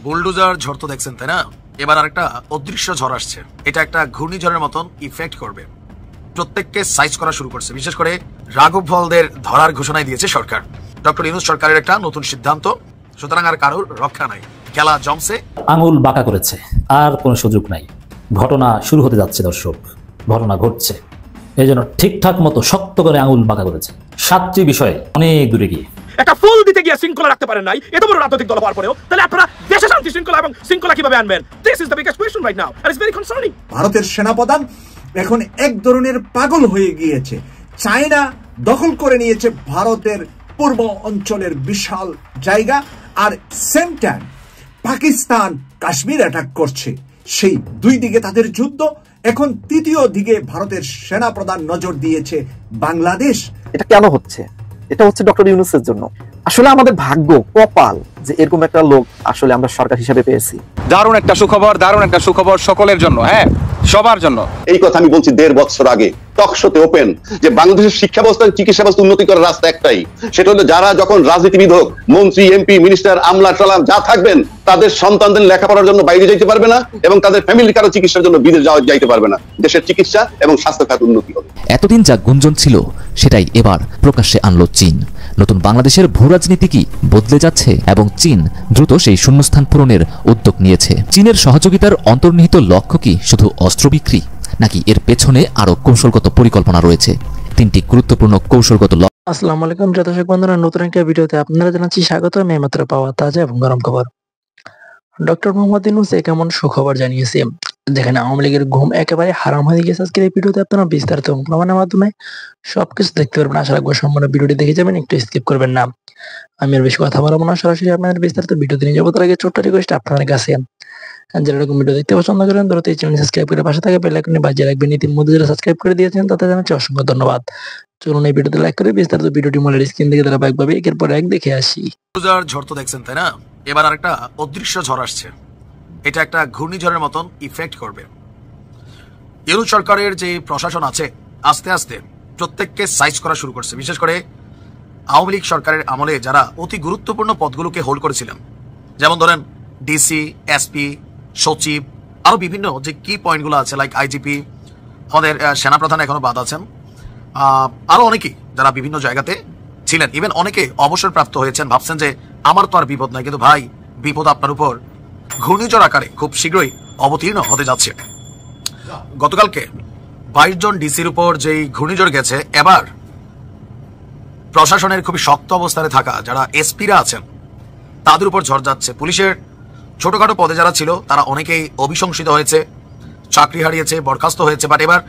Bulldozer ঝড় তো দেখছেন তাই না? এবার আরেকটা অদৃশ্য ঝড় আসছে। এটা একটা ঘূর্ণিঝড়ের মতন ইফেক্ট করবে, প্রত্যেককে সাইজ করা শুরু করছে। বিশেষ করে রাঘব বোয়ালদের ধরার ঘোষণায় দিয়েছে সরকার। ডক্টর ইউনূস সরকারের একটা নতুন সিদ্ধান্ত, সুতরাং আর কারোর রক্ষা নাই, খেলা জমছে। আঙুল বাঁকা করেছে, আর কোনো সুযোগ নাই। ঘটনা শুরু হতে যাচ্ছে দর্শক, ঘটনা ঘটছে, এই জন্য ঠিকঠাক মতো শক্ত করে আঙুল বাঁকা করেছে। 7টি বিষয়ে অনেক দূরে গিয়ে একটা ফুল দিতে গিয়ে শৃঙ্খলা রাখতে পারেন নাই, এত বড় রাজনৈতিক দল হওয়ার পরেও, তাহলে আপনারা দেশে শান্তি শৃঙ্খলা এবং শৃঙ্খলা কিভাবে আনবেন? This is the biggest question right now and it's very concerning. ভারতের সেনাপ্রধান এখন এক ধরনের পাগল হয়ে গিয়েছে। চায়না দখল করে নিয়েছে ভারতের পূর্ব অঞ্চলের বিশাল জায়গা, আর same time Pakistan Kashmir attack করছে। সেই দুই দিকে তাদের যুদ্ধ। এখন তৃতীয় দিকে ভারতের সেনাপ্রধান নজর দিয়েছে বাংলাদেশ। এটা কেন হচ্ছে? এটা হচ্ছে ডক্টর ইউনূসের জন্য। আসলে আমাদের ভাগ্য, কপাল যে এরকম একটা লোক আসলে আমরা সরকার হিসেবে পেয়েছি। দারুণ একটা সুখবর সকলের জন্য, হ্যাঁ সবার জন্য। এই কথা আমি বলছি 1.5 বছর আগে টকশোতে ওপেন, যে বাংলাদেশের শিক্ষা ব্যবস্থা চিকিৎসা ব্যবস্থা উন্নতি করার রাস্তা একটাই, সেটা হলো যারা যখন রাজনীতিবিদ হোক, মন্ত্রী এমপি মিনিস্টার আমলা টালাম যা থাকবেন, তাদের সন্তানদের লেখাপড়ার জন্য বাইরে যাইতে পারবে না এবং তাদের ফ্যামিলি কারো চিকিৎসার জন্য বিদেশ যাইতে পারবে না। দেশের চিকিৎসা এবং স্বাস্থ্য খাত উন্নতি হবে। এতদিন যা গুঞ্জন ছিল সেটাই এবার প্রকাশ্যে আনলো চীন। নতুন বাংলাদেশের ভূরাজনীতি কি বদলে যাচ্ছে এবং চীন দ্রুত সেই শূন্যস্থান পূরণের উদ্যোগ নিয়েছে। চীনের সহযোগিতার অন্তর্নিহিত লক্ষ্য কি শুধু অস্ত্র বিক্রি, নাকি এর পেছনে আরো কৌশলগত পরিকল্পনা রয়েছে? 3টি গুরুত্বপূর্ণ কৌশলগত লক্ষ্য। আসসালামু আলাইকুম দর্শক বন্ধুরা, নতুন একটা ভিডিওতে আপনারা জানাচ্ছি স্বাগত। আমি মাত্র পাওয়া তাজা এবং গরম খবর। ডক্টর মোহাম্মদ ইউনূস কেমন সুখবর জানিয়েছে, যেখানে আওয়ামী লীগের ঘুম একেবারে হারাম হয়ে গেছে। আজকের এই ভিডিওতে আপনারা বিস্তারিত প্রমাণের মাধ্যমে সবকিছু দেখতে পারবেন। আশা রাখবো সম্পূর্ণ ভিডিওটি দেখে যাবেন, একটু স্কিপ করবেন না। আমি আর বেশি কথা বলবো না, সরাসরি আপনাদের বিস্তারিত ভিডিওতে নিয়ে যাবো। তার আগে ছোট্ট রিকোয়েস্ট আপনাদের কাছে, যারা এরকম ভিডিও দেখতে পছন্দ করেন দ্রুত এই চ্যানেল সাবস্ক্রাইব করে পাশে থাকা বেল আইকনে বাজিয়ে রাখবেন। ইতিমধ্যে যারা সাবস্ক্রাইব করে দিয়েছেন তাদের জানাচ্ছি অসংখ্য ধন্যবাদ। চলুন এই ভিডিওতে লাইক করে বিস্তারিত ভিডিওটি মূলের স্ক্রিন থেকে ধারাবাহিকভাবে একের পর এক দেখে আসি। বুলডোজার ঝড় তো দেখছেন তাই না? এবার আরেকটা অদৃশ্য ঝড় আসছে। এটা একটা ঘূর্ণিঝড়ের মতন ইফেক্ট করবে। ইউনূস সরকারের যে প্রশাসন আছে আস্তে আস্তে প্রত্যেককে সাইজ করা শুরু করছে। বিশেষ করে আওয়ামী লীগ সরকারের আমলে যারা অতি গুরুত্বপূর্ণ পদগুলোকে হোল্ড করেছিলেন, যেমন ধরেন ডিসি, এসপি, সচিব, আরো বিভিন্ন যে কি পয়েন্টগুলো আছে, লাইক আইজিপি, আমাদের সেনাপ্রধান এখনো বাদ আছেন, আরো অনেকেই যারা বিভিন্ন জায়গাতে ছিলেন। ইভেন অনেকে অবসরপ্রাপ্ত হয়েছেন, ভাবছেন যে আমার তো আর বিপদ নাই, কিন্তু ভাই বিপদ আপনার উপর ঘূর্ণিঝড় আকারে খুব শীঘ্রই অবতীর্ণ হতে যাচ্ছে। গতকালকে 22 জন ডিসির উপর যেই ঘূর্ণিঝড় গেছে, এবার প্রশাসনের খুবই শক্ত অবস্থানে থাকা যারা এসপিরা আছেন তাদের উপর ঝড় যাচ্ছে। পুলিশের ছোটখাটো পদে যারা ছিল তারা অনেকেই অভিশংসিত হয়েছে, চাকরি হারিয়েছে, বরখাস্ত হয়েছে। বাট এবার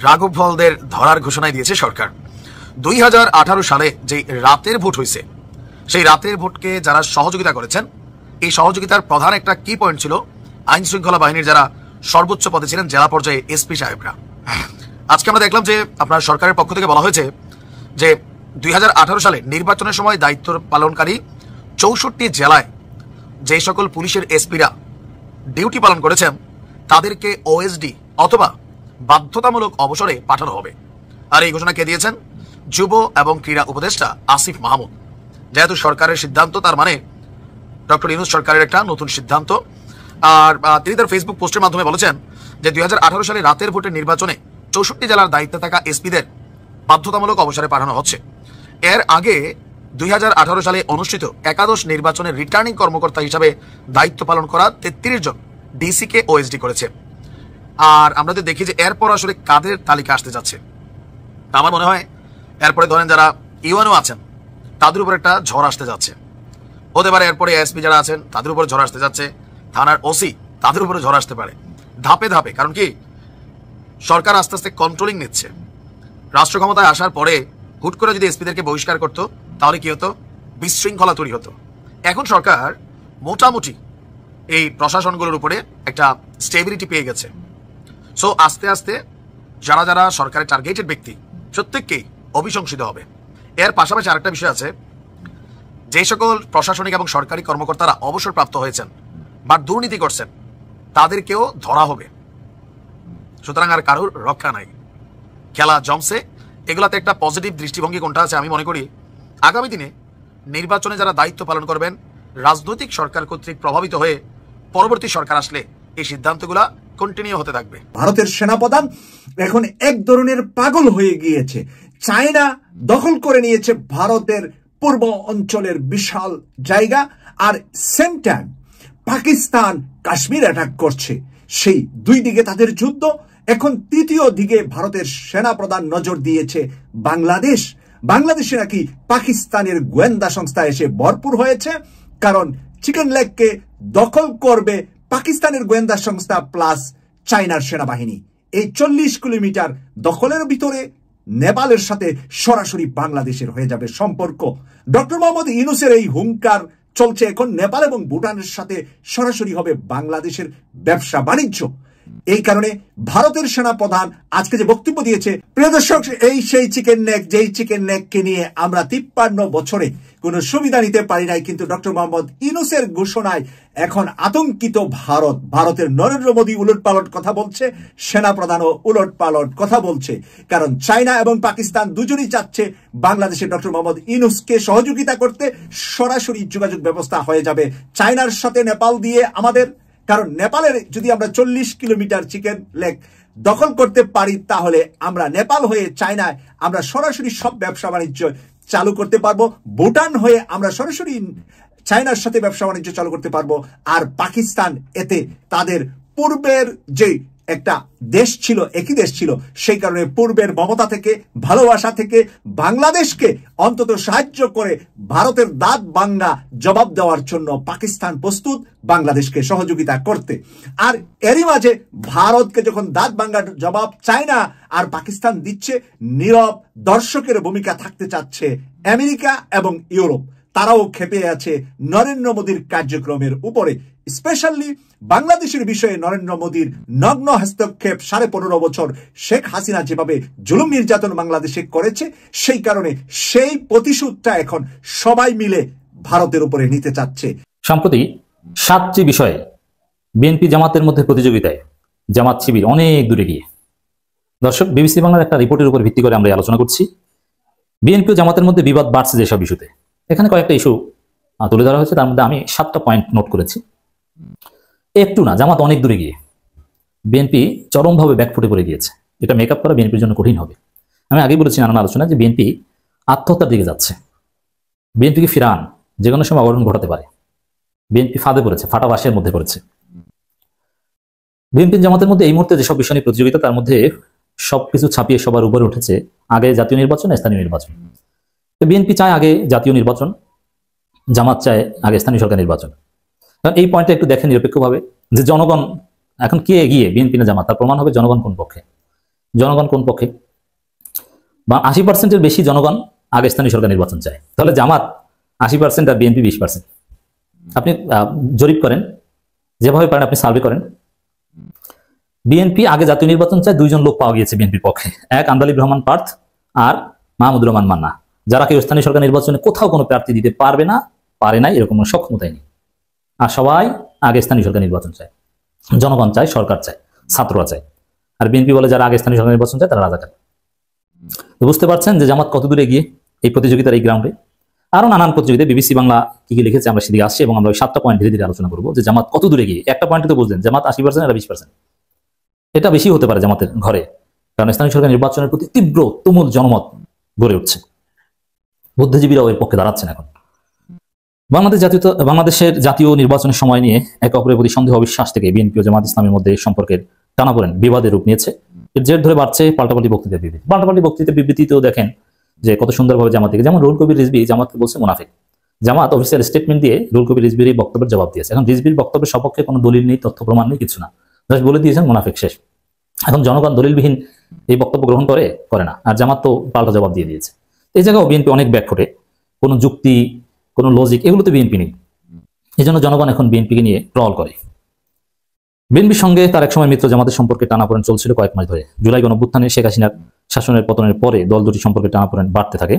রাঘব বোয়ালদের ধরার ঘোষণায় দিয়েছে সরকার। 2018 সালে যে রাতের ভোট হয়েছে, সেই রাতের ভোটকে যারা সহযোগিতা করেছেন, এই সহযোগিতার প্রধান একটা কি পয়েন্ট ছিল আইন শৃঙ্খলা বাহিনীর যারা সর্বোচ্চ পদে ছিলেন, জেলা পর্যায়ে এসপি সাহেবরা। আজকে আমরা দেখলাম যে আপনার সরকারের পক্ষ থেকে বলা হয়েছে যে 2018 সালে নির্বাচনের সময় দায়িত্ব পালনকারী 64 জেলায় যে সকল পুলিশের এসপিরা ডিউটি পালন করেছেন তাদেরকে ওএসডি অথবা বাধ্যতামূলক অবসরে পাঠানো হবে। আর এই ঘোষণা কে দিয়েছেন? যুব এবং ক্রীড়া উপদেষ্টা আসিফ মাহমুদ। যেহেতু সরকারের সিদ্ধান্ত, তার মানে ডক্টর ইউনূস সরকারের একটা নতুন সিদ্ধান্ত। আর তিনি তার ফেসবুক পোস্টের মাধ্যমে বলেছেন যে 2018 সালে রাতের ভোটের নির্বাচনে 64 জেলার দায়িত্বে থাকা এসপিদের বাধ্যতামূলক অবসরে পাঠানো হচ্ছে। এর আগে 2018 সালে অনুষ্ঠিত একাদশ নির্বাচনের রিটার্নিং কর্মকর্তা হিসাবে দায়িত্ব পালন করা 33 জন ডিসিকে ওএসডি করেছে। আর আমরা তো দেখি যে এরপর আসলে কাদের তালিকা আসতে যাচ্ছে। আমার মনে হয় এরপরে ধরেন যারা ইউএনও আছেন তাদের উপর একটা ঝড় আসতে যাচ্ছে, হতে পারে এরপরে এসপি যারা আছেন তাদের উপর ঝড় আসতে যাচ্ছে, থানার ওসি তাদের উপরে ঝড় আসতে পারে, ধাপে ধাপে। কারণ কি সরকার আস্তে আস্তে কন্ট্রোলিং নিচ্ছে। রাষ্ট্র ক্ষমতায় আসার পরে হুট করে যদি এসপিদেরকে বহিষ্কার করতো তাহলে কি হতো? বিশৃঙ্খলা তৈরি হতো। এখন সরকার মোটামুটি এই প্রশাসনগুলোর উপরে একটা স্টেবিলিটি পেয়ে গেছে। সো আস্তে আস্তে যারা যারা সরকারের টার্গেটেড ব্যক্তি প্রত্যেককেই অভিশংসিত হবে। এর পাশাপাশি আরেকটা বিষয় আছে, যে সকল প্রশাসনিক এবং সরকারি কর্মকর্তারা অবসরপ্রাপ্ত হয়েছেন বা দুর্নীতি করছেন তাদেরকেও ধরা হবে। সুতরাং আর কারোর রক্ষা নাই, খেলা জমছে। এগুলাতে একটা পজিটিভ দৃষ্টিভঙ্গি কোনটা আছে? আমি মনে করি আগামী দিনে নির্বাচনে যারা দায়িত্ব পালন করবেন রাজনৈতিক সরকার কর্তৃক প্রভাবিত হয়ে পরবর্তী সরকার আসলে এই সিদ্ধান্তগুলা কন্টিনিউ হতে থাকবে। ভারতের সেনাপ্রধান এখন এক ধরনের পাগল হয়ে গিয়েছে। চায়না দখল করে নিয়েছে ভারতের পূর্ব অঞ্চলের বিশাল জায়গা, আর same time Pakistan Kashmir attack করছে। সেই দুই দিকে তাদের যুদ্ধ। এখন তৃতীয় দিকে ভারতের সেনাপ্রধান নজর দিয়েছে বাংলাদেশে নাকি পাকিস্তানের গোয়েন্দা সংস্থা এসে ভরপুর হয়েছে, কারণ চিকেন লেগকে দখল করবে পাকিস্তানের গোয়েন্দা সংস্থা প্লাস চায়নার সেনাবাহিনী। এই 40 কিলোমিটার দখলের ভিতরে নেপালের সাথে সরাসরি বাংলাদেশের হয়ে যাবে সম্পর্ক। ডক্টর মোহাম্মদ ইউনূসের এই হুঙ্কার চলছে এখন নেপাল এবং ভুটানের সাথে সরাসরি হবে বাংলাদেশের ব্যবসা বাণিজ্য। এই কারণে ভারতের সেনাপ্রধান আজকে যে বক্তব্য দিয়েছে, প্রিয় দর্শক, এই সেই চিকেন নেক, যেই চিকেন নেককে নিয়ে আমরা 53 বছরে কোনো সুবিধা নিতে পারি নাই, কিন্তু ডক্টর মোহাম্মদ ইউনূসের ঘোষণায় এখন আতঙ্কিত ভারতের নরেন্দ্র মোদী উলটপালট কথা বলছে, সেনাপ্রধানও উলটপালট কথা বলছে, কারণ চায়না এবং পাকিস্তান দুজনই চাচ্ছে বাংলাদেশে ডক্টর মোহাম্মদ ইউনূসকে সহযোগিতা করতে। সরাসরি যোগাযোগ ব্যবস্থা হয়ে যাবে চায়নার সাথে নেপাল দিয়ে আমাদের, কারণ নেপালের যদি আমরা 40 কিলোমিটার চিকেন লেগ দখল করতে পারি, তাহলে আমরা নেপাল হয়ে চায়নায় আমরা সরাসরি সব ব্যবসা বাণিজ্য চালু করতে পারবো। ভুটান হয়ে আমরা সরাসরি চায়নার সাথে ব্যবসা বাণিজ্য চালু করতে পারবো। আর পাকিস্তান এতে তাদের পূর্বের যে একটা দেশ ছিল, একই দেশ ছিল, সেই কারণে পূর্বের মমতা থেকে, ভালোবাসা থেকে বাংলাদেশকে অন্তত সাহায্য করে ভারতের দাঁত ভাঙ্গা জবাব দেওয়ার জন্য পাকিস্তান প্রস্তুত বাংলাদেশকে সহযোগিতা করতে। আর এরই মাঝে ভারতকে যখন দাঁত ভাঙ্গার জবাব চায়না আর পাকিস্তান দিচ্ছে, নীরব দর্শকের ভূমিকা থাকতে চাচ্ছে আমেরিকা এবং ইউরোপ। তারাও ক্ষেপে আছে নরেন্দ্র মোদীর কার্যক্রমের উপরে। স্পেশালি বাংলাদেশের বিষয়ে নরেন্দ্র মোদীর নগ্ন হস্তক্ষেপ 15.5 বছর শেখ হাসিনা যেভাবে জুলুম নির্যাতন বাংলাদেশে করেছে, সেই কারণে সেই প্রতিশোধটা এখন সবাই মিলে ভারতের উপরে নিতে চাচ্ছে। সম্প্রতি 7টি বিষয়ে বিএনপি জামাতের মধ্যে প্রতিযোগিতায় জামাত শিবির অনেক দূরে গিয়ে। দর্শক, বিবিসি বাংলার একটা রিপোর্টের উপর ভিত্তি করে আমরা আলোচনা করছি। বিএনপি ও জামাতের মধ্যে বিবাদ বাড়ছে যেসব ইস্যুতে, এখানে কয়েকটা ইস্যু তুলে ধরা হয়েছে। তার মধ্যে আমি 7টা পয়েন্ট নোট করেছি। একটু না, জামাত অনেক দূরে গিয়ে বিএনপি চরমভাবে ব্যাকফুটে পড়ে গিয়েছে। এটা মেকআপ করা বিএনপির জন্য কঠিন হবে। আমি আগেই বলেছি নানান আলোচনা যে বিএনপি আত্মহত্যার দিকে যাচ্ছে। বিএনপিকে ফিরান, যে কোনো সময় অঘটন ঘটাতে পারে। বিএনপি ফাঁদে পড়েছে, ফাটা বাঁশের মধ্যে পড়েছে। বিএনপি জামাতের মধ্যে এই মুহূর্তে যেসব বিষয় নিয়ে প্রতিযোগিতা, তার মধ্যে সবকিছু ছাপিয়ে সবার উপরে উঠেছে আগে জাতীয় নির্বাচন, স্থানীয় নির্বাচন। বিএনপি চায় আগে জাতীয় নির্বাচন, জামাত চায় আগে স্থানীয় সরকার নির্বাচন। কারণ এই পয়েন্টটা একটু দেখেন নিরপেক্ষভাবে, যে জনগণ এখন কে এগিয়ে, বিএনপি না জামাত, তার প্রমাণ হবে জনগণ কোন পক্ষে। জনগণ কোন পক্ষে? বা 80%-এর বেশি জনগণ আগে স্থানীয় সরকার নির্বাচন চায়। তাহলে জামাত 80% আর বিএনপি 20%। আপনি জরিপ করেন, যেভাবে পারেন আপনি সার্ভে করেন। বিএনপি আগে জাতীয় নির্বাচন চায়, 2 জন লোক পাওয়া গিয়েছে বিএনপির পক্ষে, এক আন্দালিব রহমান পার্থ আর মাহমুদুর রহমান মান্না, যারা কেউ স্থানীয় সরকার নির্বাচনে কোথাও কোনো প্রার্থী দিতে পারবে না, পারে নাই, এরকম কোনো সক্ষমতাই নেই। আর সবাই আগে স্থানীয় সরকার নির্বাচন চায়। জনগণ চায়, সরকার চায়, ছাত্ররা চায়। আর বিএনপি বলে যারা আগে স্থানীয় সরকার নির্বাচন চায় তারা রাজাকার। তো বুঝতে পারছেন যে জামাত কত দূরে গিয়ে এই প্রতিযোগিতার এই গ্রাউন্ডে। আরো নানান প্রতিযোগিতায় বিবিসি বাংলা কি কি লিখেছে আমরা সেদিকে আসছি, এবং আমরা ওই 7টা পয়েন্ট ধীরে ধীরে আলোচনা করবো যে জামাত কত দূরে গিয়ে। একটা পয়েন্টে তো বুঝলেন জামাত 80% আর 20%। এটা বেশি হতে পারে জামাতের ঘরে, কারণ স্থানীয় সরকার নির্বাচনের প্রতি তীব্র তুমুল জনমত গড়ে উঠছে। বুদ্ধিজীবীরাও এর পক্ষে দাঁড়াচ্ছেন এখন। বাংলাদেশের জাতীয় নির্বাচনের সময় নিয়ে একে অপরের প্রতি সন্দেহ অবিশ্বাস থেকে বিএনপি ও জামাত ইসলামের মধ্যে সম্পর্কের টানাপোড়েন বিবাদের রূপ নিয়েছে। এর জের ধরে বাড়ছে পাল্টাপাল্টি বক্তৃতার বিবৃতি। পাল্টাপাল্টি বক্তৃতার বিবৃতিতেও দেখেন যে কত সুন্দরভাবে জামাত থেকে, যেমন রুহুল কবির রিজভী জামাতকে বলছে মুনাফিক। জামাত অফিসিয়াল স্টেটমেন্ট দিয়ে রুহুল কবির রিজভীর এই বক্তব্যের জবাব দিয়েছে। এখন রিজভীর বক্তব্যের সপক্ষে কোনো দলিল নেই, তথ্য প্রমাণ নেই, কিছু না, জাস্ট বলে দিয়েছেন মুনাফিক, শেষ। এখন জনগণ দলিলবিহীন এই বক্তব্য গ্রহণ করে না, আর জামাত তো পাল্টা জবাব দিয়ে দিয়েছে। এই জায়গাও বিএনপি অনেক ব্যাকফুটে, কোনো যুক্তি, কোনো লজিক, এগুলোতে বিএনপি নেই। এই জন্য জনগণ এখন বিএনপিকে নিয়ে ট্রল করে। বিএনপির সঙ্গে তার একসময় মিত্র জামাতের সম্পর্কে টানাপোড়েন চলছিল কয়েক মাস ধরে। জুলাই গণঅভ্যুত্থানে শেখ হাসিনার শাসনের পতনের পরে দল দুটি সম্পর্কে টানাপোড়েন বাড়তে থাকে।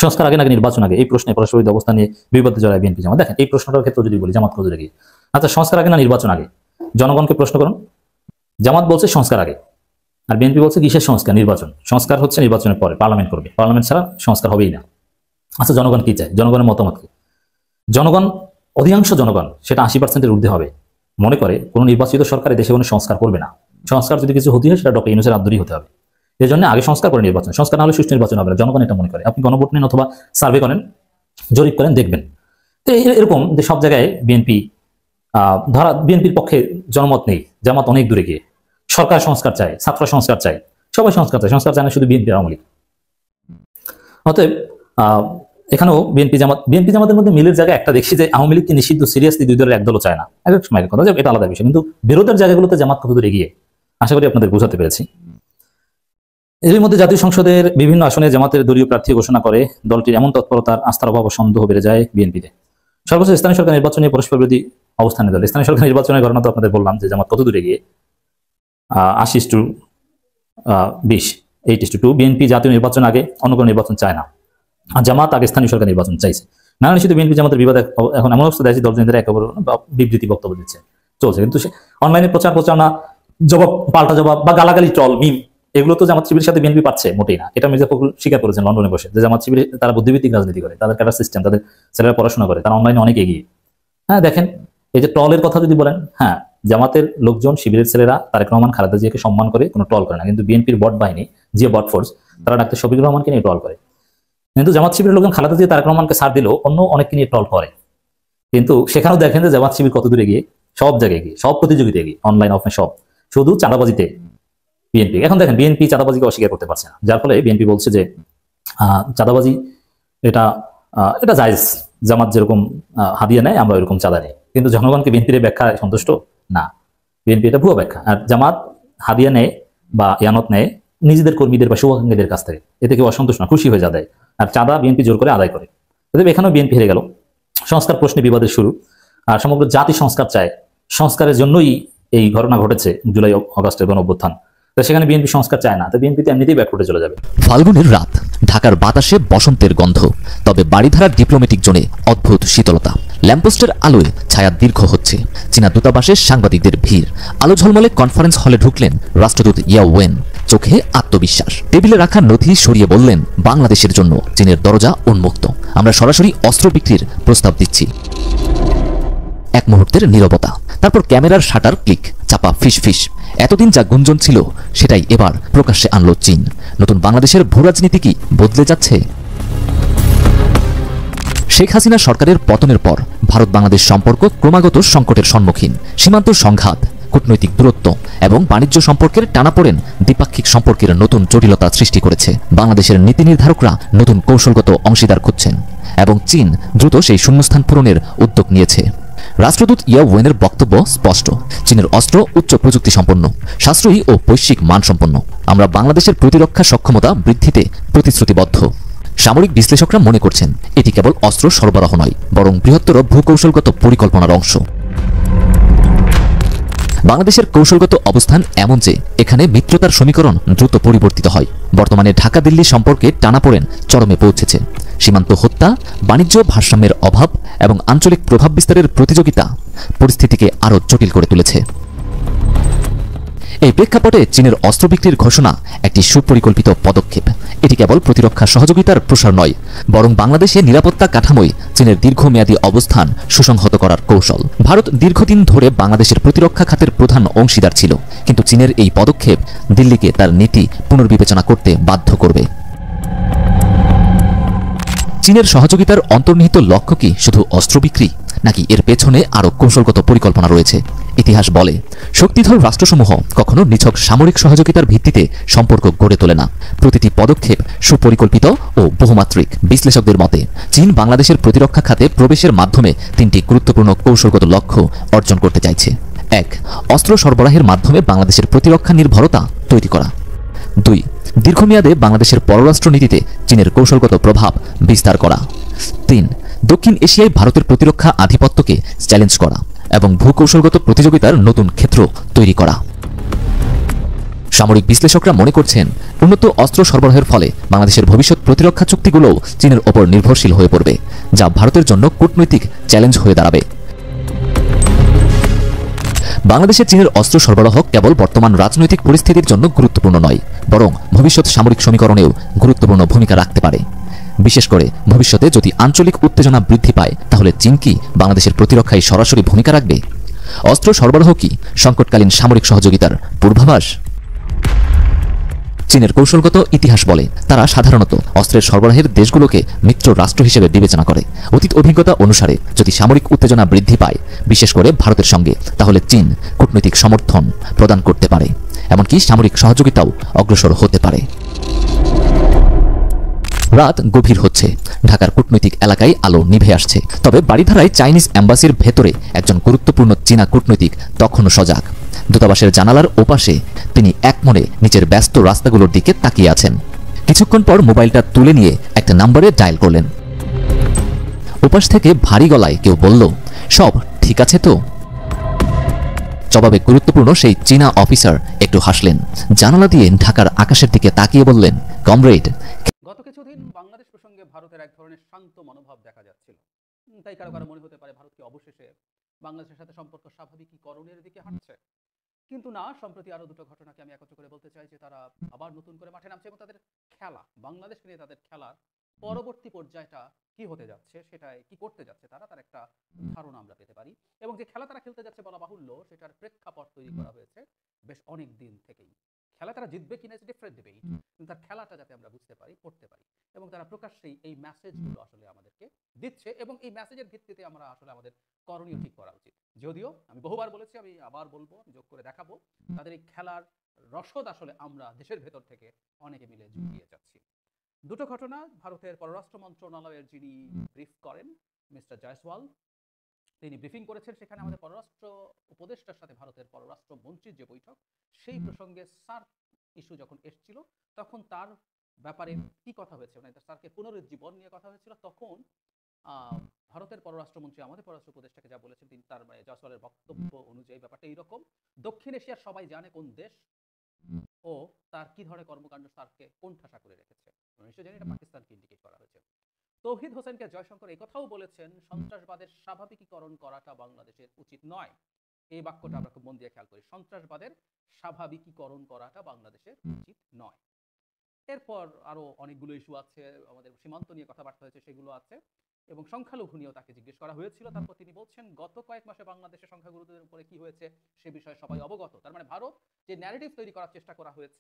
সংস্কার আগে নাকি নির্বাচন আগে, এই প্রশ্নে পারস্পরিক অবস্থা নিয়ে বিবাদে জড়ায় বিএনপি জামাত। দেখেন এই প্রশ্নটার ক্ষেত্রে যদি বলি জামাত কত দূরে গিয়ে। আচ্ছা, সংস্কার আগে না নির্বাচন আগে? জনগণকে প্রশ্ন করুন। জামাত বলছে সংস্কার আগে, আর বিএনপি বলছে কিসের সংস্কার? নির্বাচন। সংস্কার হচ্ছে নির্বাচনের পরে, পার্লামেন্ট করবে, পার্লামেন্ট ছাড়া সংস্কার হবেই না। আচ্ছা, জনগণ কি চায়? জনগণের মতামত কি? জনগণ অধিকাংশ জনগণ, সেটা 80%-এর ঊর্ধ্বে হবে, মনে করে কোনো নির্বাচিত সরকারে দেশে কোনো সংস্কার করবে না। সংস্কার যদি কিছু হতে হয় সেটা ডক্টর ইউনূসের আদরেই হতে হবে। এই জন্য আগে সংস্কার করে নির্বাচন, সংস্কার না হলে সুষ্ঠু নির্বাচন হবে না, জনগণ এটা মনে করে। আপনি গণভোট নেন অথবা সার্ভে করেন, জরিপ করেন, দেখবেন। তো এরকম যে সব জায়গায় বিএনপি ধরা বিএনপির পক্ষে জনমত নেই, জামাত অনেক দূরে গিয়ে সরকার সংস্কার চায়, ছাত্র সংস্কার চায়, সবাই সংস্কার চায়, সংস্কার চায় না শুধু বিএনপি আওয়ামী লীগ। অতএব এখানেও বিএনপি জামাতের মধ্যে মিলের জায়গায় একটা দেখি যে আওয়ামী লীগকে নিষিদ্ধ সিরিয়াসলি দুই দলের একদলও চায় না, এক এক সময় কথা, এটা আলাদা বিষয়। কিন্তু বিরোধের জায়গাগুলোতে জামাত কত দূর এগিয়ে, আশা করি আপনাদের বোঝাতে পেরেছি। এর মধ্যে জাতীয় সংসদের বিভিন্ন আসনে জামাতের দলীয় প্রার্থী ঘোষণা করে দলটির এমন তৎপরতার আস্থার অভাব ও সন্দেহ বেড়ে যায় বিএনপিতে। সর্বোচ্চ স্থানীয় সরকার নির্বাচনে পরস্পর বিরোধী অবস্থানে দল। স্থানীয় সরকার নির্বাচনের ঘটনা তো আপনাদের বললাম যে জামাত কত দূরে গিয়ে 80-20, 8-2। বিএনপি জাতীয় নির্বাচন আগে অন্য কোনো নির্বাচন চায় না, আর জামাত আগে স্থানীয় সরকার নির্বাচন চাইছে। নানা নিশ্চিত বিএনপি জামাতের বিবাদ এখন এমন অবস্থা দেয় দলনেতারা একেবারে বিবৃতি বক্তব্য দিচ্ছে, চলছে। কিন্তু অনলাইনে প্রচার প্রচারণা, জবাব, পাল্টা জবাব বা গালাগালি, ট্রল, মিম, এগুলো তো জামাত শিবিরের সাথে বিএনপি পাচ্ছে মোটেই না। এটা মির্জা ফখরুল স্বীকার করেছেন লন্ডনে বসে, যে জামাত শিবিরে তারা বুদ্ধিভিত্তিক রাজনীতি করে, তাদের ক্যাডার সিস্টেম, তাদের ছেলেরা পড়াশোনা করে, তারা অনলাইনে অনেক এগিয়ে। হ্যাঁ, দেখেন এই যে ট্রলের কথা যদি বলেন, হ্যাঁ, জামাতের লোকজন, শিবিরের ছেলেরা তারেক রহমান, খালেদা জিয়াকে সম্মান করে, কোনো ট্রল করে না। কিন্তু বিএনপির বট বাহিনী, জিয়া বট ফোর্স, তারা ডাক্তার শফিকুর রহমানকে নিয়ে ট্রল করে। কিন্তু জামাত শিবিরের লোকজন খালেদা জিয়া, তারেক রহমানকে ছাড় দিলেও অন্য অনেককে নিয়ে ট্রল করে। কিন্তু সেখানেও দেখেন যে জামাত শিবির কত দূরে গিয়ে, সব জায়গায় গিয়ে, সব প্রতিযোগিতায় গিয়ে, অনলাইন অফলাইন সব, শুধু চাঁদাবাজিতে বিএনপি। এখন দেখেন বিএনপি চাঁদাবাজিকে অস্বীকার করতে পারছে না, যার ফলে বিএনপি বলছে যে চাঁদাবাজি এটা জায়েজ, জামাত যেরকম হাদিয়া নেয় আমরা এরকম চাঁদা নেই। কিন্তু জনগণকে বিএনপির ব্যাখ্যায় সন্তুষ্ট না, বিএনপি এটা ভুয়া ব্যাখ্যা। আর জামাত হাদিয়া নেয় বা ইয়ানত নেয় নিজেদের কর্মীদের বা শুভাকাঙ্ক্ষীদের কাছ থেকে, এতে কেউ অসন্তুষ্ট না, খুশি হয়ে যায়। আর চাঁদা বিএনপি জোর করে আদায় করে। তবে এখানেও বিএনপি হেরে গেল। সংস্কার প্রশ্নে বিবাদের শুরু, আর সমগ্র জাতি সংস্কার চায়, সংস্কারের জন্যই এই ঘটনা ঘটেছে জুলাই অগাস্টের গণঅভ্যুত্থান। সেখানে বিএনপি সংস্কার চায় না, তো বিএনপি তো এমনিতেই ব্যাকফুটে চলে যাবে। ফাল্গুনের রাত, ঢাকার বাতাসে বসন্তের গন্ধ, তবে বাড়িধারার ডিপ্লোম্যাটিক জোনে অদ্ভুত শীতলতা। ল্যাম্পপোস্টের আলোয় ছায়া দীর্ঘ হচ্ছে, চীনা দূতাবাসে সাংবাদিকদের ভিড়। আলো ঝলমলে কনফারেন্স হলে ঢুকলেন রাষ্ট্রদূত ইয়া ওয়েন, চোখে আত্মবিশ্বাস। টেবিলে রাখা নথি সরিয়ে বললেন, বাংলাদেশের জন্য চীনের দরজা উন্মুক্ত, আমরা সরাসরি অস্ত্র বিক্রির প্রস্তাব দিচ্ছি। এক মুহূর্তের নীরবতা, তারপর ক্যামেরার শাটার ক্লিক, চাপা ফিস। এতদিন যা গুঞ্জন ছিল সেটাই এবার প্রকাশ্যে আনলো চীন। নতুন বাংলাদেশের ভূরাজনীতি কি বদলে যাচ্ছে? শেখ হাসিনা সরকারের পতনের পর ভারত বাংলাদেশ সম্পর্ক ক্রমাগত সংকটের সম্মুখীন। সীমান্ত সংঘাত, কূটনৈতিক দূরত্ব এবং বাণিজ্য সম্পর্কের টানাপোড়েন দ্বিপাক্ষিক সম্পর্কের নতুন জটিলতা সৃষ্টি করেছে। বাংলাদেশের নীতি নির্ধারকরা নতুন কৌশলগত অংশীদার খুঁজছেন এবং চীন দ্রুত সেই শূন্যস্থান পূরণের উদ্যোগ নিয়েছে। রাষ্ট্রদূত ইয়া ওয়েনের বক্তব্য স্পষ্ট, চীনের অস্ত্র উচ্চ প্রযুক্তি সম্পন্ন, সাশ্রয়ী ও বৈশ্বিক মানসম্পন্ন। আমরা বাংলাদেশের প্রতিরক্ষা সক্ষমতা বৃদ্ধিতে প্রতিশ্রুতিবদ্ধ। সামরিক বিশ্লেষকরা মনে করছেন এটি কেবল অস্ত্র সরবরাহ নয়, বরং বৃহত্তর ভূকৌশলগত পরিকল্পনার অংশ। বাংলাদেশের কৌশলগত অবস্থান এমন যে এখানে মিত্রতার সমীকরণ দ্রুত পরিবর্তিত হয়। বর্তমানে ঢাকা দিল্লি সম্পর্কে টানাপোড়েন চরমে পৌঁছেছে। সীমান্ত হত্যা, বাণিজ্য ভারসাম্যের অভাব এবং আঞ্চলিক প্রভাব বিস্তারের প্রতিযোগিতা পরিস্থিতিকে আরও জটিল করে তুলেছে। এই প্রেক্ষাপটে চীনের অস্ত্র বিক্রির ঘোষণা একটি সুপরিকল্পিত পদক্ষেপ। এটি কেবল প্রতিরক্ষা সহযোগিতার প্রসার নয়, বরং বাংলাদেশে নিরাপত্তা কাঠামোয় চীনের দীর্ঘমেয়াদী অবস্থান সুসংহত করার কৌশল। ভারত দীর্ঘদিন ধরে বাংলাদেশের প্রতিরক্ষা খাতের প্রধান অংশীদার ছিল, কিন্তু চীনের এই পদক্ষেপ দিল্লিকে তার নীতি পুনর্বিবেচনা করতে বাধ্য করবে। চীনের সহযোগিতার অন্তর্নিহিত লক্ষ্য কি শুধু অস্ত্র বিক্রি, নাকি এর পেছনে আরও কৌশলগত পরিকল্পনা রয়েছে? ইতিহাস বলে, শক্তিধর রাষ্ট্রসমূহ কখনো নিছক সামরিক সহযোগিতার ভিত্তিতে সম্পর্ক গড়ে তোলে না। প্রতিটি পদক্ষেপ সুপরিকল্পিত ও বহুমাত্রিক। বিশ্লেষকদের মতে চীন বাংলাদেশের প্রতিরক্ষা খাতে প্রবেশের মাধ্যমে তিনটি গুরুত্বপূর্ণ কৌশলগত লক্ষ্য অর্জন করতে চাইছে। 1. অস্ত্র সরবরাহের মাধ্যমে বাংলাদেশের প্রতিরক্ষা নির্ভরতা তৈরি করা। 2. দীর্ঘমেয়াদে বাংলাদেশের পররাষ্ট্র নীতিতে চীনের কৌশলগত প্রভাব বিস্তার করা। 3. দক্ষিণ এশিয়ায় ভারতের প্রতিরক্ষা আধিপত্যকে চ্যালেঞ্জ করা এবং ভূকৌশলগত প্রতিযোগিতার নতুন ক্ষেত্র তৈরি করা। সামরিক বিশ্লেষকরা মনে করছেন, উন্নত অস্ত্র সরবরাহের ফলে বাংলাদেশের ভবিষ্যৎ প্রতিরক্ষা চুক্তিগুলোও চীনের ওপর নির্ভরশীল হয়ে পড়বে, যা ভারতের জন্য কূটনৈতিক চ্যালেঞ্জ হয়ে দাঁড়াবে। বাংলাদেশে চীনের অস্ত্র সরবরাহ কেবল বর্তমান রাজনৈতিক পরিস্থিতির জন্য গুরুত্বপূর্ণ নয়, বরং ভবিষ্যৎ সামরিক সমীকরণেও গুরুত্বপূর্ণ ভূমিকা রাখতে পারে। বিশেষ করে ভবিষ্যতে যদি আঞ্চলিক উত্তেজনা বৃদ্ধি পায় তাহলে চীন কি বাংলাদেশের প্রতিরক্ষায় সরাসরি ভূমিকা রাখবে? অস্ত্র সরবরাহ কি সংকটকালীন সামরিক সহযোগিতার পূর্বাভাস? চীনের কৌশলগত ইতিহাস বলে তারা সাধারণত অস্ত্রের সরবরাহের দেশগুলোকে মিত্র রাষ্ট্র হিসেবে বিবেচনা করে। অতীত অভিজ্ঞতা অনুসারে যদি সামরিক উত্তেজনা বৃদ্ধি পায়, বিশেষ করে ভারতের সঙ্গে, তাহলে চীন কূটনৈতিক সমর্থন প্রদান করতে পারে, এমনকি সামরিক সহযোগিতাও অগ্রসর হতে পারে। রাত গভীর হচ্ছে, ঢাকার কূটনৈতিক এলাকায় আলো নিভে আসছে। তবে বাড়িধারায় চাইনিজ এম্বাসির ভেতরে একজন গুরুত্বপূর্ণ চীনা কূটনৈতিক তখনও সজাগ। দূতাবাসের জানালার ওপাশে তিনি একমনে নিচের ব্যস্ত রাস্তাগুলোর দিকে তাকিয়ে আছেন। কিছুক্ষণ পর মোবাইলটা তুলে নিয়ে একটা নম্বরে ডায়াল করলেন। ওপাশ থেকে ভারী গলায় কেউ বলল, সব ঠিক আছে তো? জবাবে গুরুত্বপূর্ণ সেই চীনা অফিসার একটু হাসলেন, জানালা দিয়ে ঢাকার আকাশের দিকে তাকিয়ে বললেন, কমরেড। গত কিছুদিন বাংলাদেশ প্রসঙ্গে ভারতের এক ধরনের শান্ত মনোভাব দেখা যাচ্ছিল। তাই কারো কারো মনে হতে পারে ভারত কি অবশেষে বাংলাদেশের সাথে সম্পর্ক স্বাভাবিকীকরণের দিকে হাঁটছে। কিন্তু না, সম্প্রতি আরো দুটো ঘটনাকে আমি একত্র করে বলতে চাই যে তারা আবার নতুন করে মাঠে নামছে এবং তাদের খেলা, বাংলাদেশকে নিয়ে তাদের খেলার পরবর্তী পর্যায়টা কি হতে যাচ্ছে, সেটাই কি করতে যাচ্ছে তারা, তার একটা ধারণা আমরা পেতে পারি। এবং যে খেলা তারা খেলতে যাচ্ছে বলা বাহুল্য, সেটার প্রেক্ষাপট তৈরি করা হয়েছে বেশ অনেক দিন থেকেই। খেলা তারা জিতবে কিনা ইটস ডিফারেন্ট ডিবেট, কিন্তু তার খেলাটা যাতে আমরা বুঝতে পারি, পড়তে পারি, এবং তারা প্রকাশ্যেই এই মেসেজগুলো আসলে আমাদেরকে দিচ্ছে এবং এই মেসেজের ভিত্তিতে আমরা আসলে আমাদের করণীয় ঠিক করা উচিত। যদিও আমি বহুবার বলেছি, আমি আবার বলবো, আমি যোগ করে দেখাবো, তাদের এই খেলার রসদ আসলে আমরা দেশের ভেতর থেকে অনেকে মিলে জুগিয়ে যাচ্ছি। দুটো ঘটনা, ভারতের পররাষ্ট্র মন্ত্রণালয়ের যিনি ব্রিফ করেন মিস্টার জয়সওয়াল, তিনি ব্রিফিং করেছেন। সেখানে আমাদের পররাষ্ট্র উপদেষ্টার সাথে ভারতের পররাষ্ট্র মন্ত্রীর যে বৈঠক, সেই প্রসঙ্গে সার্ক ইস্যু যখন এসেছিল তখন তার ব্যাপারে কি কথা হয়েছে, মানে সার্কের পুনরুজ্জীবন নিয়ে কথা হয়েছিল। তখন ভারতের পররাষ্ট্রমন্ত্রী আমাদের পররাষ্ট্র উপদেষ্টাকে যা বলেছেন, তিনি তার জয়সওয়ালের বক্তব্য অনুযায়ী ব্যাপারটা এইরকম: দক্ষিণ এশিয়ার সবাই জানে কোন দেশ ও তার কি ধরনের কর্মকাণ্ড সার্ককে কোণঠাসা করে রেখেছে। নিশ্চয় জানি এটা পাকিস্তানকে ইন্ডিকেট করা হয়েছে। তৌহিদ হোসেনকে জয়শঙ্কর এই কথাও বলেছেন, সন্ত্রাসবাদের স্বাভাবিকীকরণ করাটা বাংলাদেশের উচিত নয়। এই বাক্যটা আমরা খুব মন দিয়ে খেয়াল করি, সন্ত্রাসবাদের স্বাভাবিকীকরণ করাটা বাংলাদেশের উচিত নয়। এরপর আরো অনেকগুলো ইস্যু আছে, আমাদের সীমান্ত নিয়ে কথাবার্তা হয়েছে, সেগুলো আছে, এবং সংখ্যালঘু নিয়েও তাকে জিজ্ঞেস করা হয়েছিল। তারপর তিনি বলছেন, গত কয়েক মাসে বাংলাদেশের সংখ্যাগুরুদের উপরে কি হয়েছে সে বিষয়ে সবাই অবগত। তার মানে ভারত যে ন্যারেটিভ তৈরি করার চেষ্টা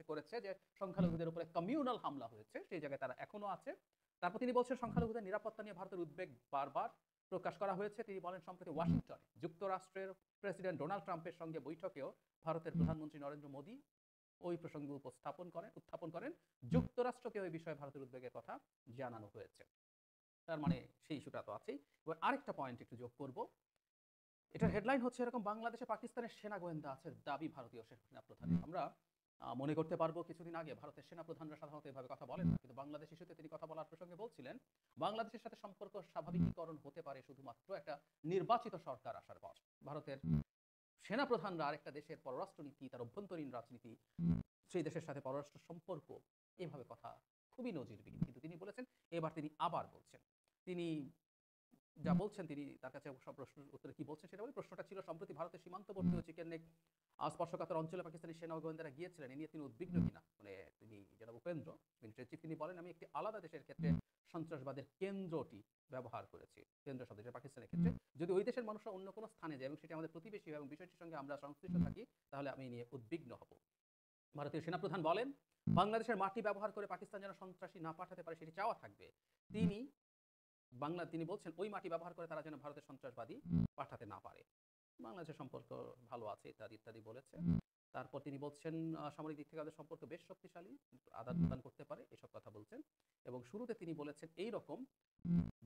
করেছে যে সংখ্যালঘুদের উপরে কমিউনাল হামলা হয়েছে, সেই জায়গায় তারা এখনো আছে। তারপর তিনি বলছেন, সংখ্যালঘুদের নিরাপত্তা নিয়ে ভারতের উদ্বেগ বারবার প্রকাশ করা হয়েছে। তিনি বলেন, সম্প্রতি ওয়াশিংটনে যুক্তরাষ্ট্রের প্রেসিডেন্ট ডোনাল্ড ট্রাম্পের সঙ্গে বৈঠকেও ভারতের প্রধানমন্ত্রী নরেন্দ্র মোদী ওই প্রসঙ্গে উত্থাপন করেন। যুক্তরাষ্ট্রকে ওই বিষয়ে ভারতের উদ্বেগের কথা জানানো হয়েছে। তার মানে সেই ইস্যুটা তো আছেই। এবার আরেকটা পয়েন্ট একটু যোগ করব, এটার হেডলাইন হচ্ছে এরকম: বাংলাদেশে পাকিস্তানের সেনা গোয়েন্দা আছে দাবি ভারতীয় সেনা প্রধানের। আমরা মনে করতে পারবো কিছুদিন আগে ভারতের সেনা প্রধানরা সাধারণত এভাবে কথা বলেন না, কিন্তু বাংলাদেশ ইস্যুতে তিনি কথা বলার প্রসঙ্গে বলছিলেন, বাংলাদেশের সাথে সম্পর্ক স্বাভাবিকীকরণ হতে পারে শুধুমাত্র একটা নির্বাচিত সরকার আসার পর। ভারতের সেনা প্রধানরা আরেকটা দেশের পররাষ্ট্র নীতি, তার অভ্যন্তরীণ রাজনীতি, সেই দেশের সাথে পররাষ্ট্র সম্পর্ক, এভাবে কথা খুবই নজিরবিহীন। কিন্তু তিনি বলেছেন, এবার তিনি আবার বলছেন, তিনি যা বলছেন, তিনি তার কাছে সব প্রশ্নের উত্তরে কি বলছেন সেটা বলি। প্রশ্নটা ছিল, সম্প্রতি ভারতের সীমান্তবর্তী ও চিকেন নেক স্পর্শকাতর অঞ্চলে পাকিস্তানি সেনা ও গোয়েন্দারা গিয়েছিলেন, এ নিয়ে তিনি উদ্বিগ্ন কিনা। মানে তিনি জনাব উপেন্দ্র মিলিটারি চিফ, তিনি বলেন, আমি একটি আলাদা দেশের ক্ষেত্রে সন্ত্রাসবাদের কেন্দ্রটি ব্যবহার করেছি, কেন্দ্র শব্দ, যেটা পাকিস্তানের ক্ষেত্রে। যদি ওই দেশের মানুষরা অন্য কোনো স্থানে যায় এবং সেটি আমাদের প্রতিবেশী এবং বিষয়টির সঙ্গে আমরা সংশ্লিষ্ট থাকি, তাহলে আমি নিয়ে উদ্বিগ্ন হব। ভারতীয় সেনাপ্রধান বলেন, বাংলাদেশের মাটি ব্যবহার করে পাকিস্তান যেন সন্ত্রাসী না পাঠাতে পারে সেটি চাওয়া থাকবে। তিনি বলছেন, ওই মাটি ব্যবহার করে তারা যেন ভারতের সন্ত্রাসবাদী পাঠাতে না পারে। বাংলাদেশের সম্পর্ক ভালো আছে ইত্যাদি ইত্যাদি বলেছে। তারপর তিনি বলছেন, সামরিক দিক থেকে আমাদের সম্পর্ক বেশ শক্তিশালী, আদান প্রদান করতে পারে, এসব কথা বলছেন। এবং শুরুতে তিনি বলেছেন এই রকম,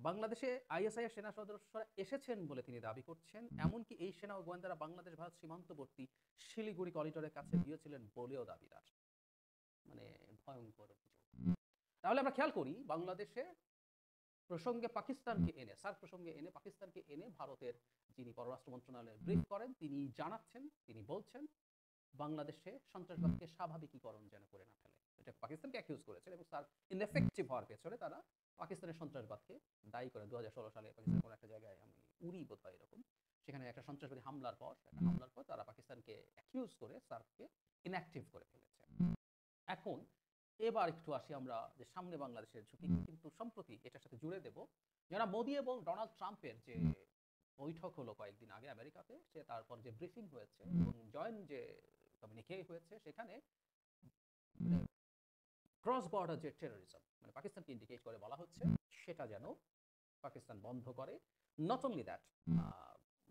বাংলাদেশে আইএসআই এর সেনা সদস্যরা এসেছেন বলে তিনি দাবি করছেন, এমনকি এই সেনা ও গোয়েন্দারা বাংলাদেশ ভারত সীমান্তবর্তী শিলিগুড়ি করিডোরের কাছে গিয়েছিলেন বলেও দাবিদার। মানে ভয়ঙ্কর অভিযোগ। তাহলে আমরা খেয়াল করি, বাংলাদেশে প্রসঙ্গে পাকিস্তানকে এনে, সার্ক প্রসঙ্গে এনে পাকিস্তানকে এনে ভারতের যিনি পররাষ্ট্র মন্ত্রণালয়ে ব্রিফ করেন, তিনি জানাচ্ছেন, তিনি বলছেন, বাংলাদেশে সন্ত্রাসবাদকে স্বাভাবিকীকরণ যেন করে না ফেলে। এটা পাকিস্তানকে অ্যাকিউজ করেছেন এবং সার্ক ইনএফেক্টিভ হওয়ার পেছনে তারা পাকিস্তানের সন্ত্রাসবাদকে দায়ী করেন। 2016 সালে পাকিস্তানের কোনো একটা জায়গায়, আমি উড়ি বোধ হয় এরকম, সেখানে একটা সন্ত্রাসবাদী হামলার পর তারা পাকিস্তানকে অ্যাকিউজ করে সার্ককে ইনঅ্যাক্টিভ করে ফেলেছে। এখন এবার একটু আসি আমরা যে সামনে বাংলাদেশের ঝুঁকি, কিন্তু সম্প্রতি এটার সাথে জুড়ে দেব যারা মোদি এবং ডোনাল্ড ট্রাম্পের যে বৈঠক হলো কয়েকদিন আগে আমেরিকাতে, সে তারপর যে ব্রিফিং হয়েছে এবং জয়েন্ট যে কমিউনিকে হয়েছে, সেখানে ক্রস বর্ডার যে টেরোরিজম মানে পাকিস্তানকে ইন্ডিকেট করে বলা হচ্ছে সেটা যেন পাকিস্তান বন্ধ করে। নট অনলি দ্যাট,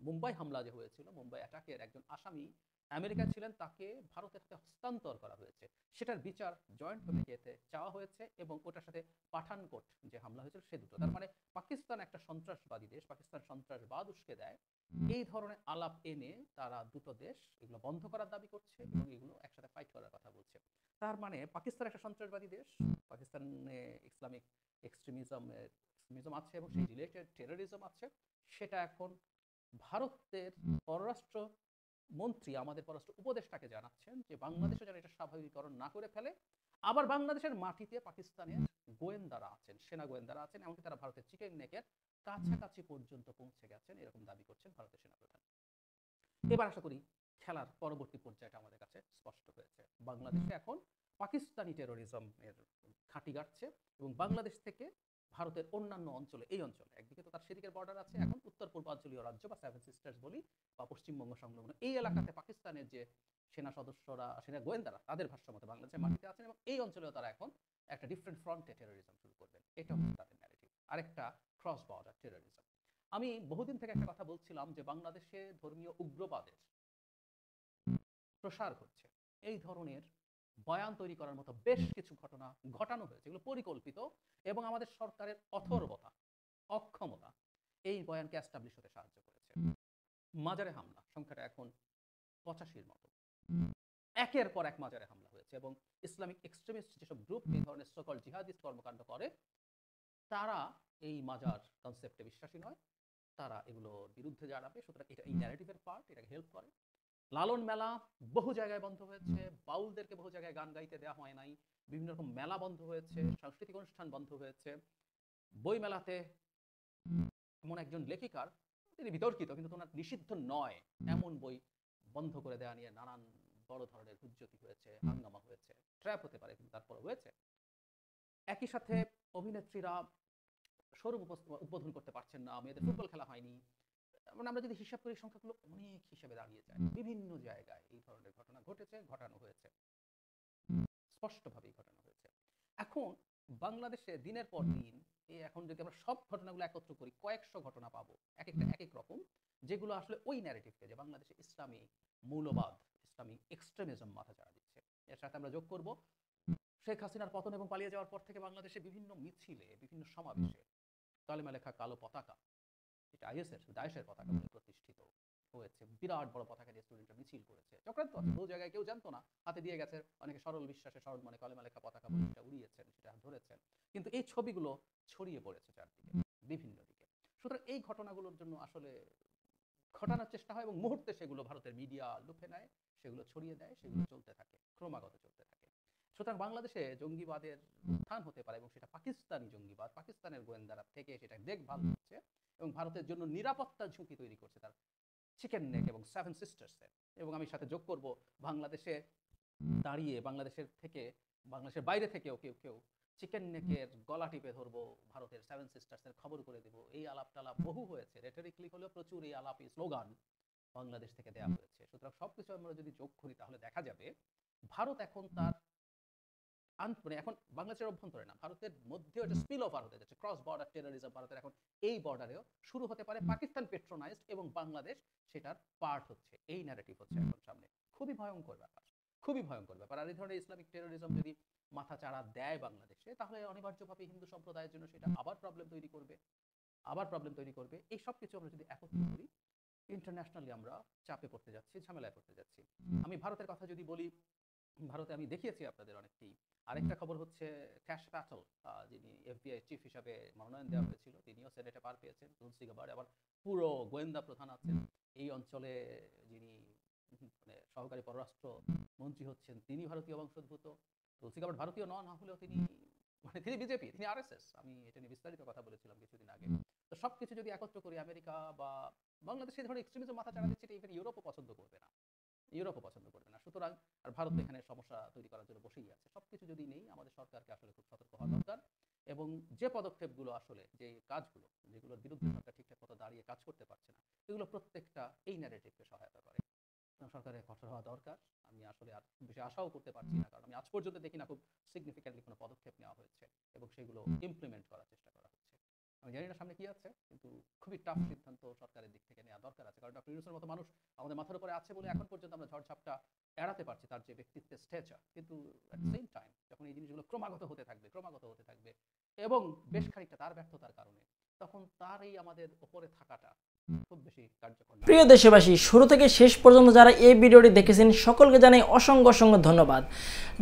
মুম্বাই হামলা যে হয়েছিল, মুম্বাই অ্যাটাকের একজন আসামি আমেরিকায় ছিলেন, তাকে ভারতের হাতে হস্তান্তর করা হয়েছে, সেটার বিচার জয়েন্ট কমিটিতে চাওয়া হয়েছে এবং ওটার সাথে পাঠানকোট যে হামলা হয়েছিল সে দুটো। তার মানে পাকিস্তান একটা সন্ত্রাসবাদী দেশ, পাকিস্তান সন্ত্রাসবাদ উস্কে দেয়, এই ধরনের আলাপ এনে তারা দুটো দেশ এগুলো বন্ধ করার দাবি করছে এবং এগুলো একসাথে ফাইট করার কথা বলছে। তার মানে পাকিস্তান একটা সন্ত্রাসবাদী দেশ, পাকিস্তানে ইসলামিক এক্সট্রিমিজম আছে এবং সেই রিলেটেড টেরোরিজম আছে, সেটা এখন ভারতের পররাষ্ট্র মন্ত্রী আমাদের পররাষ্ট্র উপদেষ্টাকে জানাচ্ছেন যে বাংলাদেশে যেন এটা স্বাভাবিকীকরণ না করে ফেলে। আবার বাংলাদেশের মাটিতে পাকিস্তানের গোয়েন্দারা আছেন, সেনা গোয়েন্দারা আছেন, এমনকি তারা ভারতের চিকেন নেকের কাছাকাছি পর্যন্ত পৌঁছে গেছেন, এরকম দাবি করছেন ভারতের সেনাপ্রধান। এবার আশা করি খেলার পরবর্তী পর্যায়টা আমাদের কাছে স্পষ্ট হয়েছে। বাংলাদেশে এখন পাকিস্তানি টেরোরিজমের ঘাঁটি গাড়ছে এবং বাংলাদেশ থেকে ভারতের অন্যান্য অঞ্চলে, এই অঞ্চলে একদিকে তো তার সেদিকের বর্ডার আছে, এখন উত্তর পূর্বাঞ্চলীয় রাজ্য বা সেভেন সিস্টার্স বলি বা পশ্চিমবঙ্গ সংলগ্ন এই এলাকাতে পাকিস্তানের যে সেনা সদস্যরা, সেনা গোয়েন্দারা, তাদের ভাষ্য মতে বাংলাদেশের মাটিতে আছেন এবং এই অঞ্চলেও তারা এখন একটা ডিফারেন্ট ফ্রন্টে টেরোরিজম শুরু করবেন। এটা হচ্ছে তাদের ন্যারেটিভ। আরেকটা ক্রস বর্ডার টেরোরিজম। আমি বহুদিন থেকে একটা কথা বলছিলাম যে বাংলাদেশে ধর্মীয় উগ্রবাদের প্রসার ঘটছে, এই ধরনের বয়ান তৈরি করার মতো বেশ কিছু ঘটনা ঘটানো হয়েছে, এগুলো পরিকল্পিত এবং আমাদের সরকারের অথর্বতা, অক্ষমতা এই বয়ানকে এস্টাবলিশ হতে সাহায্য করেছে। মাজারে হামলা সংখ্যাটা এখন 85-র মতো, একের পর এক মাজারে হামলা হয়েছে এবং ইসলামিক এক্সট্রিমিস্ট যেসব গ্রুপ এই ধরনের সকল জিহাদিস্ট কর্মকাণ্ড করে, তারা এই মাজার কনসেপ্টে বিশ্বাসী নয়, তারা এগুলোর বিরুদ্ধে দাঁড়াবে। সুতরাং এটা এই ন্যারেটিভের পার্ট, এটাকে হেল্প করে। লালন মেলা বহু জায়গায় বন্ধ হয়েছে, বাউলদেরকে বহু জায়গায় গান গাইতে দেওয়া হয় নাই, বিভিন্ন রকম মেলা বন্ধ হয়েছে, সাংস্কৃতিক অনুষ্ঠান বন্ধ হয়েছে। বই মেলাতে এমন একজন লেখিকার, তিনি বিতর্কিত কিন্তু ওনার নিষিদ্ধ নয় এমন বই বন্ধ করে দেওয়া নিয়ে নানান বড় ধরনের হুজ্জতি হয়েছে, হাঙ্গামা হয়েছে, ট্র্যাপ হতে পারে কিন্তু তারপরে হয়েছে। একই সাথে অভিনেত্রীরা শোরুম উদ্বোধন করতে পারছেন না, মেয়েদের ফুটবল খেলা হয়নি। মানে আমরা যদি হিসাব করি সংখ্যাগুলো অনেক হিসেবে দাঁড়িয়ে যায়। বিভিন্ন জায়গায় এই ধরনের ঘটনা ঘটেছে, ঘটানো হয়েছে, স্পষ্টভাবেই ঘটানো হয়েছে। এখন বাংলাদেশে দিনের পর দিন এখন যদি আমরা সব ঘটনাগুলো একত্র করি, কয়েকশো ঘটনা পাবো, এক একটা এক এক রকম, যেগুলো আসলে ওই ন্যারেটিভকে যে বাংলাদেশে ইসলামী মৌলবাদ, ইসলামী এক্সট্রিমিজম মাথা চাড়া দিচ্ছে। এর সাথে আমরা যোগ করব শেখ হাসিনার পতন এবং পালিয়ে যাওয়ার পর থেকে বাংলাদেশে বিভিন্ন মিছিলে, বিভিন্ন সমাবেশে কালেমা লেখা কালো পতাকা, এটা আইএসের, দায়েশের পতাকা প্রতিষ্ঠিত হয়েছে, বিরাট বড় পতাকা দিয়ে স্টুডেন্টরা মিছিল করেছে। চক্রান্ত আছে, বহু জায়গায় কেউ জানতো না, হাতে দিয়ে গেছে, অনেকে সরল বিশ্বাসে সরল মনে কালেমা লেখা পতাকা সেটা উড়িয়েছেন, সেটা ধরেছেন, কিন্তু এই ছবিগুলো ছড়িয়ে পড়েছে চারদিকে, বিভিন্ন দিকে। সুতরাং এই ঘটনাগুলোর জন্য আসলে ঘটানোর চেষ্টা হয় এবং মুহূর্তে সেগুলো ভারতের মিডিয়া লুফে নেয়, সেগুলো ছড়িয়ে দেয়, সেগুলো চলতে থাকে, ক্রমাগত চলতে থাকে। সুতরাং বাংলাদেশে জঙ্গিবাদের উত্থান হতে পারে এবং সেটা পাকিস্তানি জঙ্গিবাদ, পাকিস্তানের গোয়েন্দারা থেকে সেটা দেখভাল করছে এবং ভারতের জন্য নিরাপত্তা ঝুঁকি তৈরি করছে তার চিকেন নেক এবং সেভেন সিস্টার্সের। এবং আমি সাথে যোগ করব বাংলাদেশে দাঁড়িয়ে, বাংলাদেশের বাইরে থেকেও কেউ কেউ চিকেন নেকের গলা টিপে ধরবো, ভারতের সেভেন সিস্টার্সের খবর করে দেবো, এই আলাপ টালাপ বহু হয়েছে, রেটরিক্যালি হলেও প্রচুর এই আলাপ, এই স্লোগান বাংলাদেশ থেকে দেওয়া হয়েছে। সুতরাং সবকিছু আমরা যদি যোগ করি তাহলে দেখা যাবে ভারত এখন তার মানে এখন বাংলাদেশের অভ্যন্তরে না, ভারতের মধ্যেও একটা স্পিল ওভার হতে যাচ্ছে, ক্রস বর্ডার টেরোরিজম ভারতের এখন এই বর্ডারেও শুরু হতে পারে, পাকিস্তান পেট্রোনাইজড এবং বাংলাদেশ সেটার পার্ট হচ্ছে, এই ন্যারেটিভ হচ্ছে এখন সামনে। খুবই ভয়ঙ্কর ব্যাপার, খুবই ভয়ঙ্কর ব্যাপার। আর এই ধরনের ইসলামিক টেরোরিজম যদি মাথা চাড়া দেয় বাংলাদেশে, তাহলে অনিবার্যভাবে হিন্দু সম্প্রদায়ের জন্য সেটা আবার প্রবলেম তৈরি করবে। এই সব কিছু আমরা যদি একত্র করি, ইন্টারন্যাশনালি আমরা চাপে পড়তে যাচ্ছি, ঝামেলায় পড়তে যাচ্ছি। আমি ভারতের কথা যদি বলি, ভারতে আমি দেখিয়েছি আপনাদের অনেককেই। আরেকটা খবর হচ্ছে ক্যাশ প্যাটেল, যিনি এফবিআই চিফ হিসাবে মনোনয়ন দেওয়া হয়েছিল, তিনিও সেনেটে পার পেয়েছেন। তুলসী গাবার্ড আবার পুরো গোয়েন্দা প্রধান আছেন এই অঞ্চলে, যিনি মানে সহকারী পররাষ্ট্র মন্ত্রী হচ্ছেন, তিনি ভারতীয় বংশোদ্ভূত। তুলসী গাবার্ড ভারতীয় নন হলেও তিনি বিজেপি, তিনি আরএসএস। আমি এটা নিয়ে বিস্তারিত কথা বলেছিলাম কিছুদিন আগে। তো সবকিছু যদি একত্র করি, আমেরিকা বা বাংলাদেশ এই ধরনের এক্সট্রিমিজম মাথা চাড়া দিচ্ছে, ইভেন ইউরোপও পছন্দ করবে না। সুতরাং আর ভারত এখানে সমস্যা তৈরি করার জন্য বসেই আছে। সবকিছু যদি নেই, আমাদের সরকারকে আসলে খুব সতর্ক হওয়া দরকার এবং যে পদক্ষেপগুলো আসলে, যে কাজগুলো যেগুলোর বিরুদ্ধে সরকার ঠিকঠাক মতো দাঁড়িয়ে কাজ করতে পারছে না, এগুলো প্রত্যেকটা এই ন্যারেটিভকে সহায়তা করে। সরকারের কঠোর হওয়া দরকার। আমি আসলে আর বেশি আশাও করতে পারছি না, কারণ আমি আজ পর্যন্ত দেখি না খুব সিগনিফিক্যান্টলি কোনো পদক্ষেপ নেওয়া হয়েছে এবং সেগুলো ইমপ্লিমেন্ট করার চেষ্টা করা হচ্ছে। আমি জানি না সামনে কি আছে, কিন্তু খুবই টাফ সিদ্ধান্ত সরকারের দিক থেকে নেওয়া দরকার আছে, কারণ ডক্টর ইউনূসের মতো মানুষ আমাদের মাথার উপরে আছে বলে এখন পর্যন্ত আমরা ঝড়ঝাপটা এড়াতে পারছি, তার যে ব্যক্তিত্বের স্টেচার। কিন্তু অ্যাট দ্য সেম টাইম যখন এই জিনিসগুলো ক্রমাগত হতে থাকবে এবং বেশ খানিকটা তার ব্যর্থতার কারণে, তখন তার এই আমাদের উপরে থাকাটা খুব বেশি কার্যকর। প্রিয় দেশবাসী, শুরু থেকে শেষ পর্যন্ত যারা এই ভিডিওটি দেখেছেন সকলকে জানাই অসংখ্য অসংখ্য ধন্যবাদ।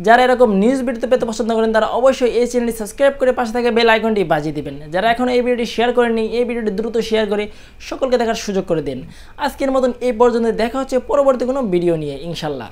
যারা এরকম নিউজ ভিডিও পেতে পছন্দ করেন তারা অবশ্যই এই চ্যানেলটি সাবস্ক্রাইব করে পাশে থাকা বেল আইকনটি বাজিয়ে দিবেন। যারা এখনো এই ভিডিওটি শেয়ার করেননি, এই ভিডিওটি দ্রুত শেয়ার করে সকলকে দেখার সুযোগ করে দিন। আজকের মতন এই পর্যন্ত, দেখা হচ্ছে পরবর্তী কোনো ভিডিও নিয়ে ইনশাল্লাহ।